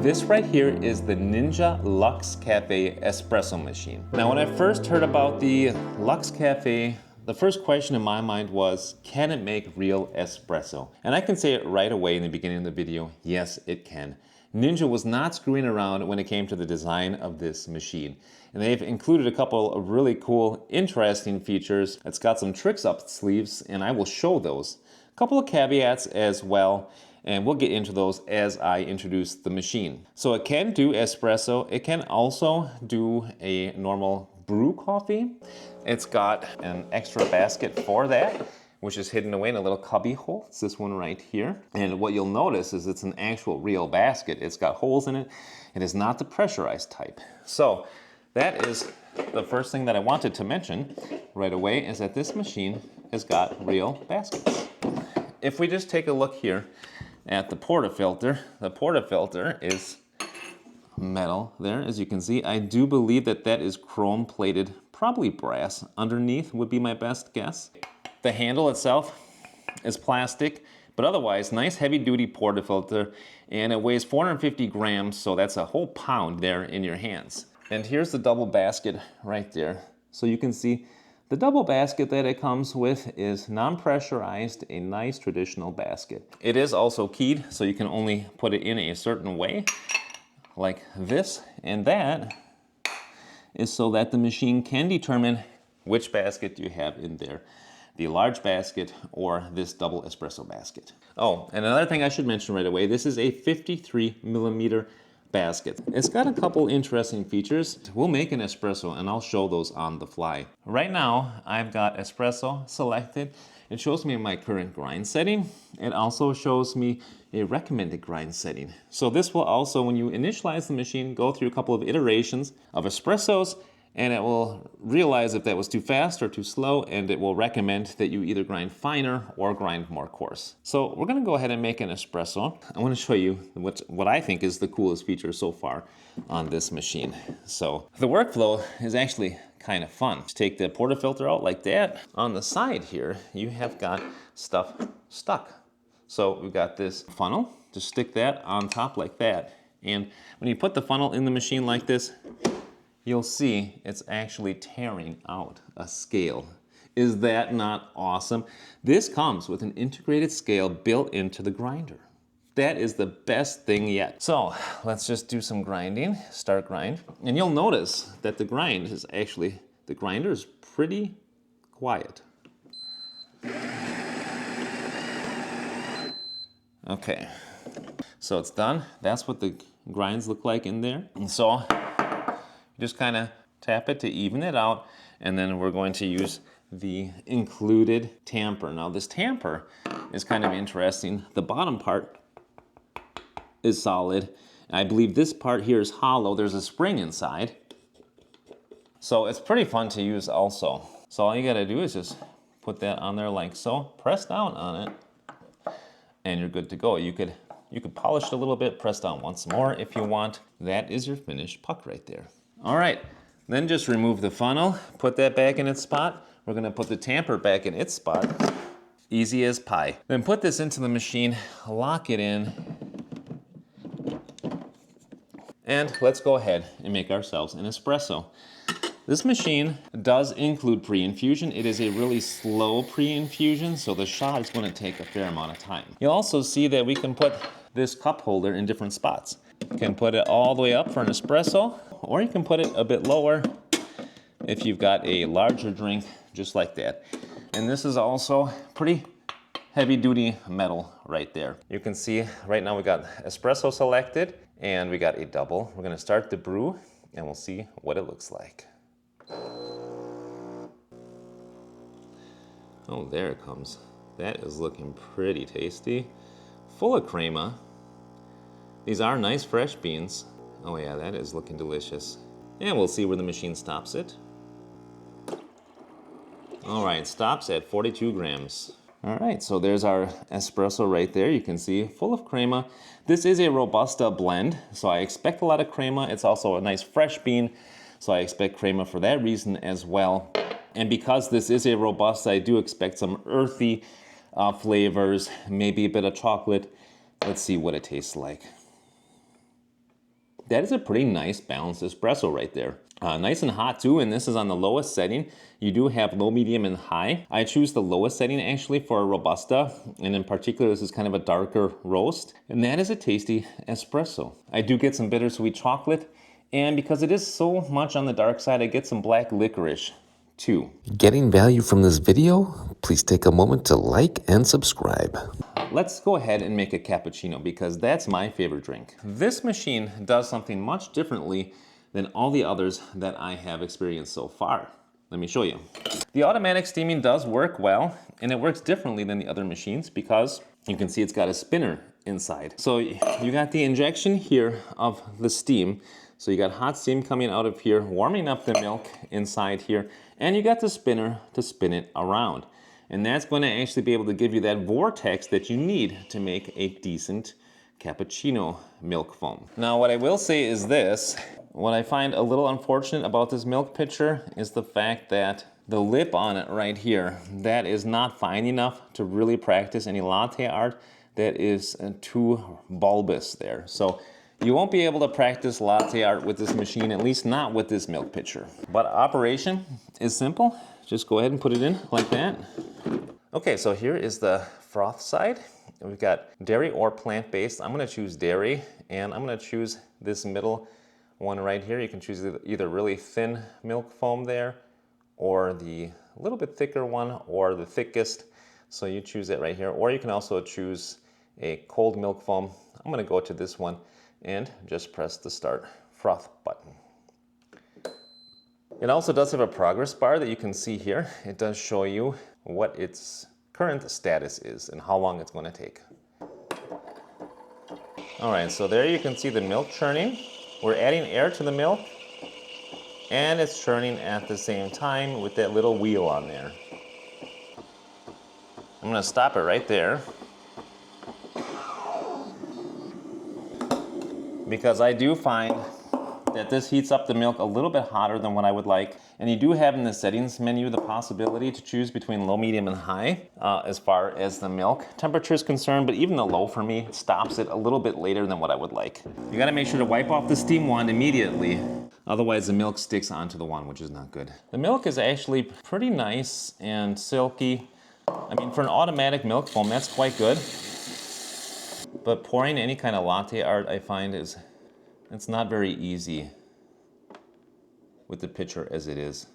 This right here is the Ninja Luxe Cafe Espresso machine. Now, when I first heard about the Luxe Cafe, the first question in my mind was, can it make real espresso? And I can say it right away in the beginning of the video, yes, it can. Ninja was not screwing around when it came to the design of this machine. And they've included a couple of really cool, interesting features. It's got some tricks up its sleeves, and I will show those. A couple of caveats as well, and we'll get into those as I introduce the machine. So it can do espresso. It can also do a normal brew coffee. It's got an extra basket for that, which is hidden away in a little cubby hole. It's this one right here. And what you'll notice is it's an actual real basket. It's got holes in it. It is not the pressurized type. So that is the first thing that I wanted to mention right away, is that this machine has got real baskets. If we just take a look here at the portafilter is metal there, as you can see. I do believe that that is chrome plated, probably brass. Underneath would be my best guess. The handle itself is plastic, but otherwise nice heavy duty portafilter, and it weighs 450 grams, so that's a whole pound there in your hands. And here's the double basket right there. So you can see the double basket that it comes with is non-pressurized, a nice traditional basket. It is also keyed, so you can only put it in a certain way, like this, and that is so that the machine can determine which basket you have in there, the large basket or this double espresso basket. Oh, and another thing I should mention right away, this is a 53 millimeter basket. It's got a couple interesting features. We'll make an espresso and I'll show those on the fly. Right now, I've got espresso selected. It shows me my current grind setting. It also shows me a recommended grind setting. So this will also, when you initialize the machine, go through a couple of iterations of espressos, and it will realize if that was too fast or too slow, and it will recommend that you either grind finer or grind more coarse. So we're gonna go ahead and make an espresso. I wanna show you what I think is the coolest feature so far on this machine. So the workflow is actually kind of fun. Just take the portafilter out like that. On the side here, you have got stuff stuck. So we've got this funnel, just stick that on top like that. And when you put the funnel in the machine like this, you'll see it's actually tearing out a scale. Is that not awesome? This comes with an integrated scale built into the grinder. That is the best thing yet. So let's just do some grinding, start grind. And you'll notice that the grinder is pretty quiet. Okay, so it's done. That's what the grinds look like in there. And so just kind of tap it to even it out, and then we're going to use the included tamper. Now this tamper is kind of interesting. The bottom part is solid. I believe this part here is hollow. There's a spring inside. So it's pretty fun to use also. So all you gotta do is just put that on there like so, press down on it, and you're good to go. You could polish it a little bit, press down once more if you want. That is your finished puck right there. All right, then just remove the funnel, put that back in its spot. We're gonna put the tamper back in its spot. Easy as pie. Then put this into the machine, lock it in, and let's go ahead and make ourselves an espresso. This machine does include pre-infusion. It is a really slow pre-infusion, so the shot is gonna take a fair amount of time. You'll also see that we can put this cup holder in different spots. You can put it all the way up for an espresso, or you can put it a bit lower if you've got a larger drink, just like that. And this is also pretty heavy duty metal right there. You can see right now we got espresso selected and we got a double. We're gonna start the brew and we'll see what it looks like. Oh, there it comes. That is looking pretty tasty. Full of crema. These are nice fresh beans. Oh yeah, that is looking delicious. And we'll see where the machine stops it. All right, stops at 42 grams. All right, so there's our espresso right there. You can see, full of crema. This is a Robusta blend, so I expect a lot of crema. It's also a nice fresh bean, so I expect crema for that reason as well. And because this is a Robusta, I do expect some earthy flavors, maybe a bit of chocolate. Let's see what it tastes like. that is a pretty nice balanced espresso right there. Nice and hot too, and this is on the lowest setting. You do have low, medium, and high. I choose the lowest setting actually for a Robusta, and in particular this is kind of a darker roast, and that is a tasty espresso. I do get some bittersweet chocolate, and because it is so much on the dark side, I get some black licorice too. Getting value from this video? Please take a moment to like and subscribe. Let's go ahead and make a cappuccino because that's my favorite drink. This machine does something much differently than all the others that I have experienced so far. Let me show you. The automatic steaming does work well, and it works differently than the other machines because you can see it's got a spinner inside. So you got the injection here of the steam. So you got hot steam coming out of here, warming up the milk inside here, and you got the spinner to spin it around. And that's going to actually be able to give you that vortex that you need to make a decent cappuccino milk foam. Now what I will say is this. What I find a little unfortunate about this milk pitcher is the fact that the lip on it right here, that is not fine enough to really practice any latte art. That is too bulbous there. So you won't be able to practice latte art with this machine, at least not with this milk pitcher. But operation is simple. Just go ahead and put it in like that. Okay, so here is the froth side. We've got dairy or plant-based. I'm gonna choose dairy, and I'm gonna choose this middle one right here. You can choose either really thin milk foam there, or the little bit thicker one, or the thickest. So you choose it right here, or you can also choose a cold milk foam. I'm gonna go to this one and just press the start froth button. It also does have a progress bar that you can see here. It does show you what its current status is and how long it's going to take. All right, so there you can see the milk churning. We're adding air to the milk, and it's churning at the same time with that little wheel on there. I'm gonna stop it right there because I do find that this heats up the milk a little bit hotter than what I would like. And you do have in the settings menu the possibility to choose between low, medium, and high as far as the milk temperature is concerned, but even the low for me stops it a little bit later than what I would like. You gotta make sure to wipe off the steam wand immediately, otherwise the milk sticks onto the wand, which is not good. The milk is actually pretty nice and silky. I mean, for an automatic milk foam, that's quite good. But pouring any kind of latte art, I find it's not very easy with the pitcher as it is.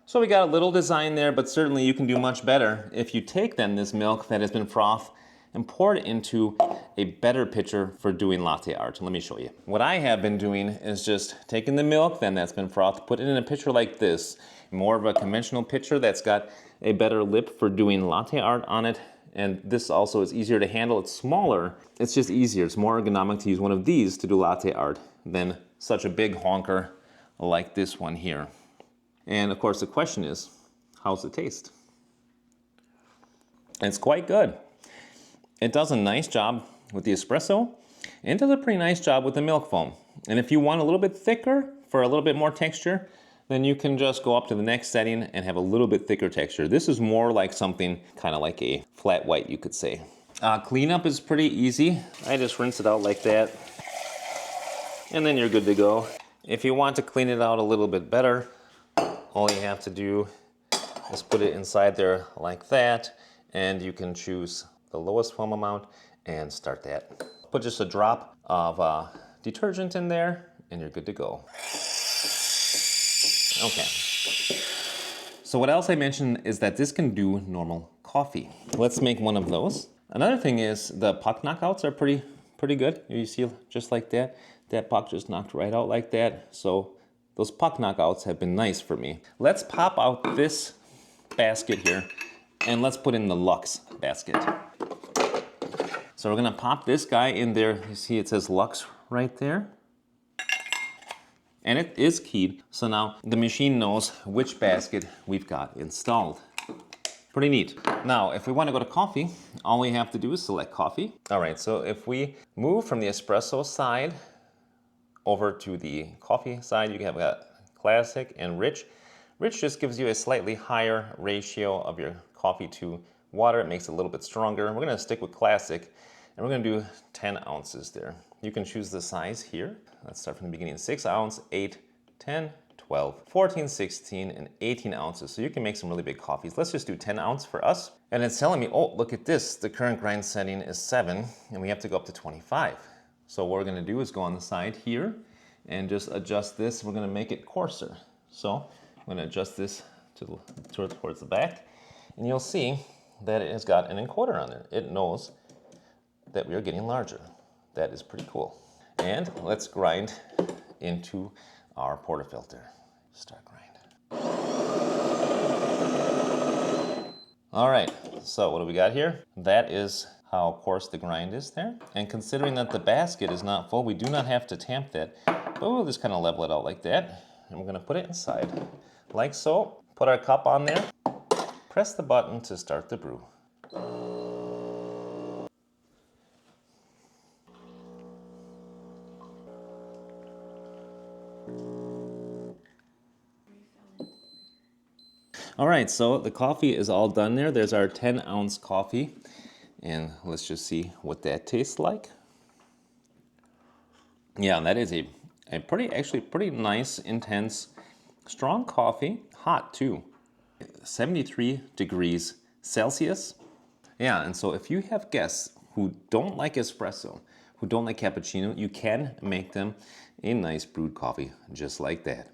So we got a little design there, but certainly you can do much better if you take then this milk that has been frothed and pour it into a better pitcher for doing latte art. Let me show you. What I have been doing is just taking the milk then that's been frothed, put it in a pitcher like this, more of a conventional pitcher that's got a better lip for doing latte art on it. And this also is easier to handle. It's smaller. It's just easier. It's more ergonomic to use one of these to do latte art than such a big honker like this one here. And of course the question is, how's it taste? It's quite good. It does a nice job with the espresso, and it does a pretty nice job with the milk foam. And if you want a little bit thicker for a little bit more texture, then you can just go up to the next setting and have a little bit thicker texture. This is more like something kind of like a flat white, you could say. Cleanup is pretty easy. I just rinse it out like that, and then you're good to go. If you want to clean it out a little bit better, all you have to do is put it inside there like that, and you can choose the lowest foam amount and start that. Put just a drop of detergent in there, and you're good to go. Okay. So what else I mentioned is that this can do normal coffee. Let's make one of those. Another thing is the puck knockouts are pretty good. You see, just like that. That puck just knocked right out like that. So those puck knockouts have been nice for me. Let's pop out this basket here, and let's put in the Luxe basket. So we're gonna pop this guy in there. You see it says Luxe right there. And it is keyed, so now the machine knows which basket we've got installed. Pretty neat. Now, if we want to go to coffee, all we have to do is select coffee. All right, so if we move from the espresso side over to the coffee side, you have got classic and rich. Rich just gives you a slightly higher ratio of your coffee to water. It makes it a little bit stronger. We're gonna stick with classic, and we're gonna do 10 ounces there. You can choose the size here. Let's start from the beginning. 6 ounce, 8, 10, 12, 14, 16, and 18 ounces. So you can make some really big coffees. Let's just do 10 ounce for us. And it's telling me, oh, look at this. The current grind setting is 7, and we have to go up to 25. So what we're gonna do is go on the side here and just adjust this. We're gonna make it coarser. So I'm gonna adjust this towards the back, and you'll see that it has got an encoder on it. It knows that we are getting larger. That is pretty cool. And let's grind into our portafilter. Start grind. All right, so what do we got here? That is how coarse the grind is there. And considering that the basket is not full, we do not have to tamp that, but we'll just kind of level it out like that. And we're gonna put it inside, like so. Put our cup on there, press the button to start the brew. All right, so the coffee is all done there. There's our 10 ounce coffee. And let's just see what that tastes like. Yeah, that is a pretty nice, intense, strong coffee. Hot too. 73 degrees Celsius. Yeah, and so if you have guests who don't like espresso, who don't like cappuccino, you can make them a nice brewed coffee just like that.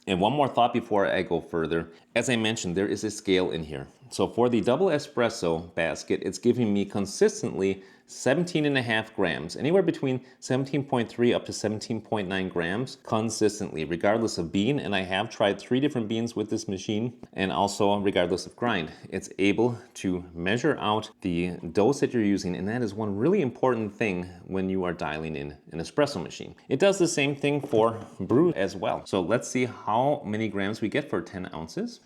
And one more thought before I go further. As I mentioned, there is a scale in here. So for the double espresso basket, it's giving me consistently 17.5 grams, anywhere between 17.3 up to 17.9 grams consistently, regardless of bean. And I have tried 3 different beans with this machine, and also regardless of grind. It's able to measure out the dose that you're using, and that is one really important thing when you are dialing in an espresso machine. It does the same thing for brew as well. So let's see how many grams we get for 10 ounces.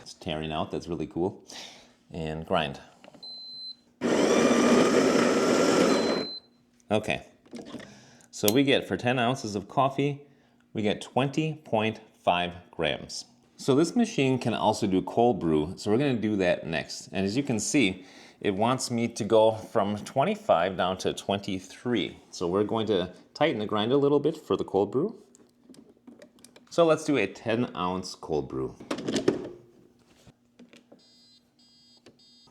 It's tearing out, that's really cool. And grind. Okay, so we get, for 10 ounces of coffee, we get 20.5 grams. So this machine can also do cold brew, so we're gonna do that next. And as you can see, it wants me to go from 25 down to 23. So we're going to tighten the grind a little bit for the cold brew. So let's do a 10 ounce cold brew.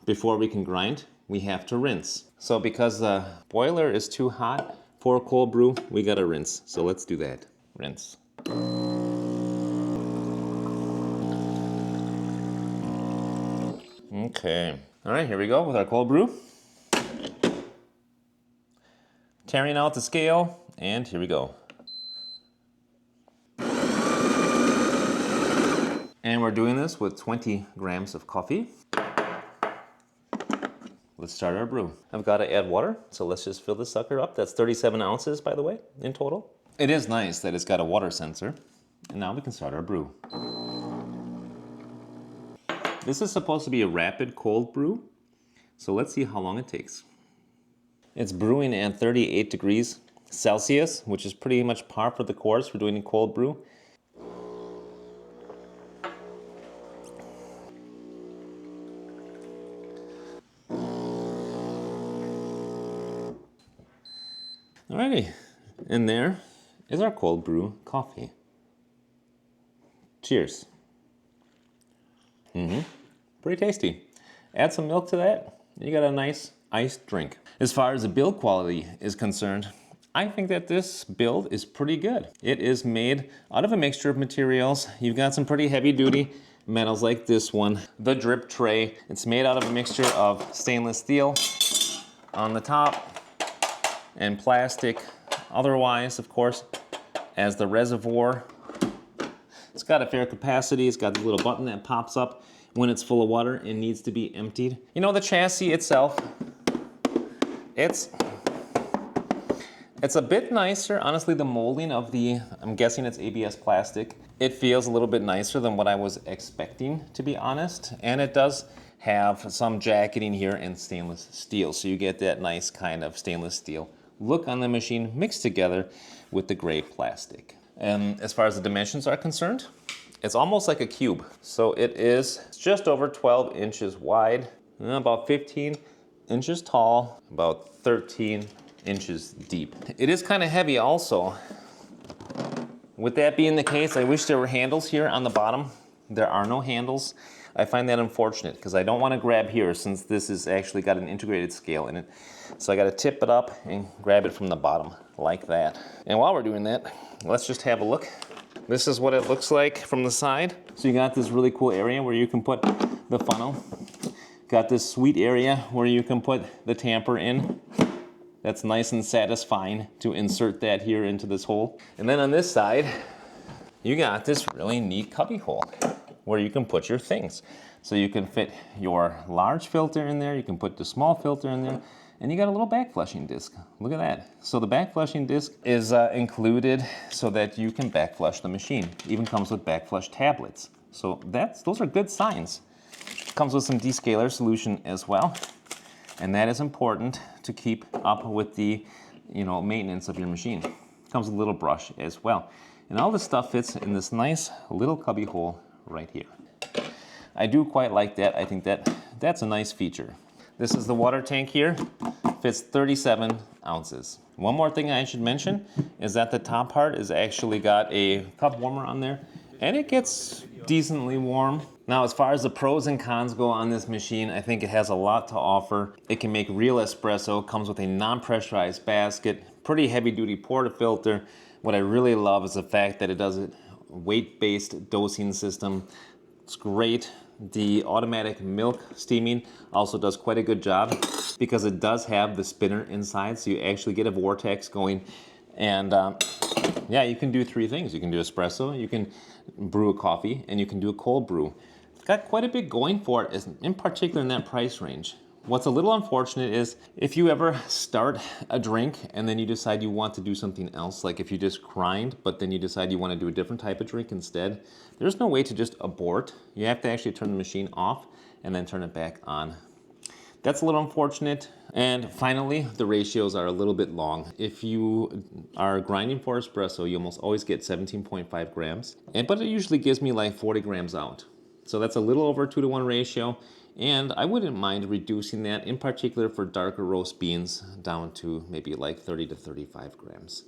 Before we can grind, we have to rinse. So because the boiler is too hot for a cold brew, we gotta rinse. So let's do that. Rinse. Okay. All right, here we go with our cold brew. Tearing out the scale, and here we go. And we're doing this with 20 grams of coffee. Let's start our brew. I've got to add water, so let's just fill this sucker up. That's 37 ounces, by the way, in total. It is nice that it's got a water sensor. And now we can start our brew. This is supposed to be a rapid cold brew, so let's see how long it takes. It's brewing at 38 degrees Celsius, which is pretty much par for the course for doing a cold brew. Alrighty, and there is our cold brew coffee. Cheers. Pretty tasty. Add some milk to that, and you got a nice iced drink. As far as the build quality is concerned, I think that this build is pretty good. It is made out of a mixture of materials. You've got some pretty heavy duty metals like this one, the drip tray. It's made out of a mixture of stainless steel on the top and plastic otherwise, of course, as the reservoir. It's got a fair capacity. It's got the little button that pops up when it's full of water and needs to be emptied. You know, the chassis itself, it's a bit nicer. Honestly, the molding of I'm guessing it's ABS plastic. It feels a little bit nicer than what I was expecting, to be honest. And it does have some jacketing here and stainless steel. So you get that nice kind of stainless steel look on the machine mixed together with the gray plastic. And as far as the dimensions are concerned, It's almost like a cube. So it is just over 12 inches wide, about 15 inches tall, about 13 inches deep. It is kind of heavy also. With that being the case, I wish there were handles here on the bottom. There are no handles. I find that unfortunate because I don't want to grab here since this has actually got an integrated scale in it. So I got to tip it up and grab it from the bottom like that. And while we're doing that, let's just have a look. This is what it looks like from the side. So you got this really cool area where you can put the funnel. Got this sweet area where you can put the tamper in. That's nice and satisfying to insert that here into this hole. And then on this side, you got this really neat cubby hole where you can put your things. So you can fit your large filter in there, you can put the small filter in there, and you got a little back flushing disc. Look at that. So the back flushing disc is included so that you can back flush the machine. Even comes with back flush tablets. So those are good signs. Comes with some descaler solution as well. And that is important to keep up with the maintenance of your machine. Comes with a little brush as well. And all this stuff fits in this nice little cubby hole right here. I do quite like that. I think that's a nice feature. This is the water tank here. Fits 37 ounces. One more thing I should mention is that the top part is actually got a cup warmer on there, and it gets decently warm. Now, as far as the pros and cons go on this machine, I think it has a lot to offer. It can make real espresso, comes with a non-pressurized basket, pretty heavy-duty portafilter. What I really love is the fact that it does a weight-based dosing system. It's great. The automatic milk steaming also does quite a good job because it does have the spinner inside, so you actually get a vortex going. And yeah, you can do three things. You can do espresso, you can brew a coffee, and you can do a cold brew. It's got quite a bit going for it, in particular in that price range. What's a little unfortunate is if you ever start a drink and then you decide you want to do something else, like if you just grind, but then you decide you want to do a different type of drink instead, there's no way to just abort. You have to actually turn the machine off and then turn it back on. That's a little unfortunate. And finally, the ratios are a little bit long. If you are grinding for espresso, you almost always get 17.5 grams, but it usually gives me like 40 grams out. So that's a little over 2-to-1 ratio. And I wouldn't mind reducing that, in particular for darker roast beans, down to maybe like 30 to 35 grams.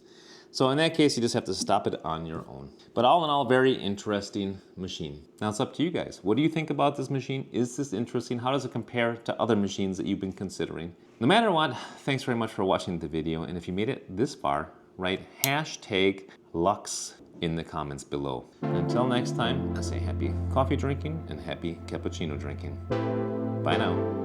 So in that case, you just have to stop it on your own. But all in all, very interesting machine. Now it's up to you guys. What do you think about this machine? Is this interesting? How does it compare to other machines that you've been considering? No matter what, thanks very much for watching the video. And if you made it this far, write #Luxe in the comments below. And until next time, I say happy coffee drinking and happy cappuccino drinking. Bye now.